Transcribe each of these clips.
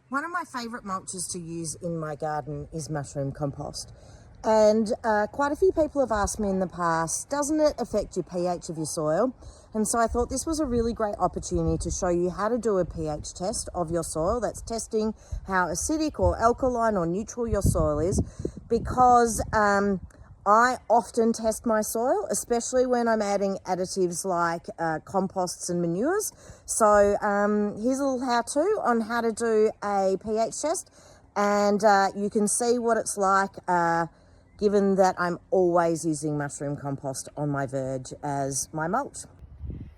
One of my favourite mulches to use in my garden is mushroom compost. And quite a few people have asked me in the past, doesn't it affect your pH of your soil? And so I thought this was a really great opportunity to show you how to do a pH test of your soil. That's testing how acidic or alkaline or neutral your soil is, because I often test my soil, especially when I'm adding additives like composts and manures. So here's a little how-to on how to do a pH test, and you can see what it's like given that I'm always using mushroom compost on my verge as my mulch.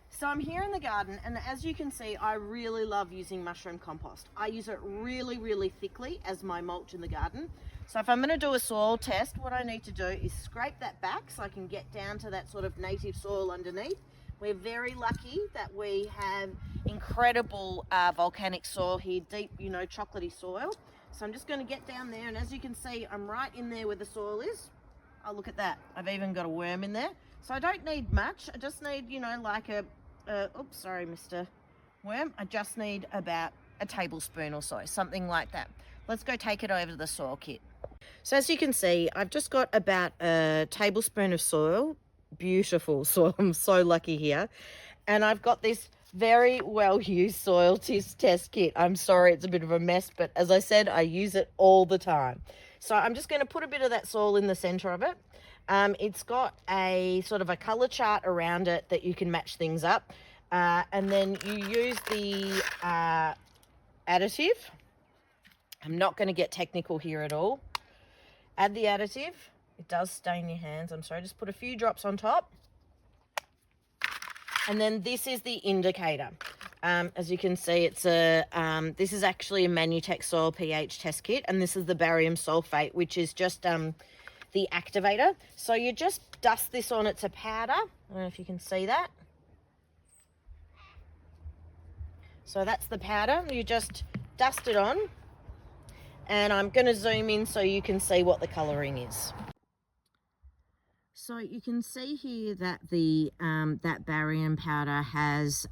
So I'm here in the garden, and as you can see, I really love using mushroom compost. I use it really thickly as my mulch in the garden. So if I'm going to do a soil test, what I need to do is scrape that back so I can get down to that sort of native soil underneath. We're very lucky that we have incredible volcanic soil here, deep, chocolatey soil. So I'm just going to get down there, and as you can see, I'm right in there where the soil is. Oh, look at that. I've even got a worm in there. So I don't need much. I just need, like oops, sorry, Mr. Worm. I just need about a tablespoon or so, something like that. Let's go take it over to the soil kit. So as you can see, I've just got about a tablespoon of soil. Beautiful soil. I'm so lucky here. And I've got this very well used soil test kit. I'm sorry it's a bit of a mess, but as I said, I use it all the time. So I'm just going to put a bit of that soil in the center of it. It's got a sort of a color chart around it that you can match things up. And then you use the additive. I'm not going to get technical here at all. Add the additive. It does stain your hands. I'm sorry. Just put a few drops on top. And then this is the indicator. As you can see, it's this is actually a Manutech soil pH test kit, and this is the barium sulfate, which is just the activator. So you just dust this on. It's a powder. I don't know if you can see that. So that's the powder. You just dust it on, and I'm going to zoom in so you can see what the colouring is. So you can see here that the that barium powder has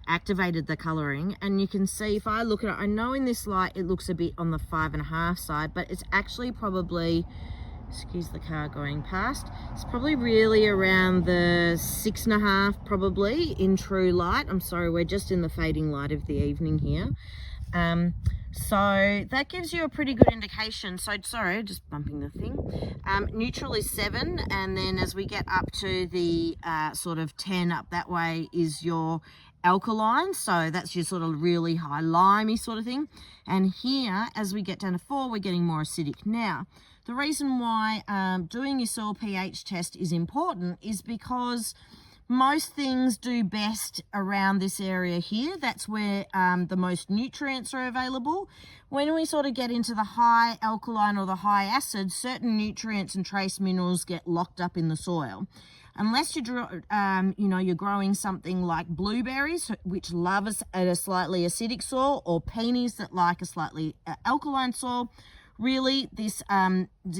activated the colouring, and you can see if I look at it, I know in this light it looks a bit on the 5.5 side, but it's actually probably, excuse the car going past, it's probably really around the 6.5 probably in true light. I'm sorry, we're just in the fading light of the evening here. So that gives you a pretty good indication. So sorry, just bumping the thing. Neutral is 7, and then as we get up to the sort of 10 up that way is your alkaline. So that's your sort of really high limey sort of thing. And here, as we get down to 4, we're getting more acidic. Now, the reason why doing your soil pH test is important is because most things do best around this area here. That's where the most nutrients are available. When we sort of get into the high alkaline or the high acid, certain nutrients and trace minerals get locked up in the soil. Unless you're growing something like blueberries, which love a slightly acidic soil, or peonies that like a slightly alkaline soil, really, this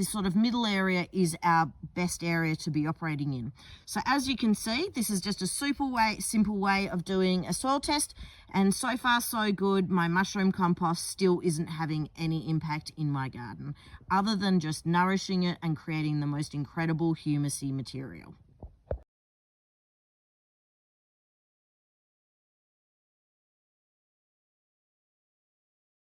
sort of middle area is our best area to be operating in. So as you can see, this is just a simple way of doing a soil test, and so far so good. My mushroom compost still isn't having any impact in my garden, other than just nourishing it and creating the most incredible humusy material.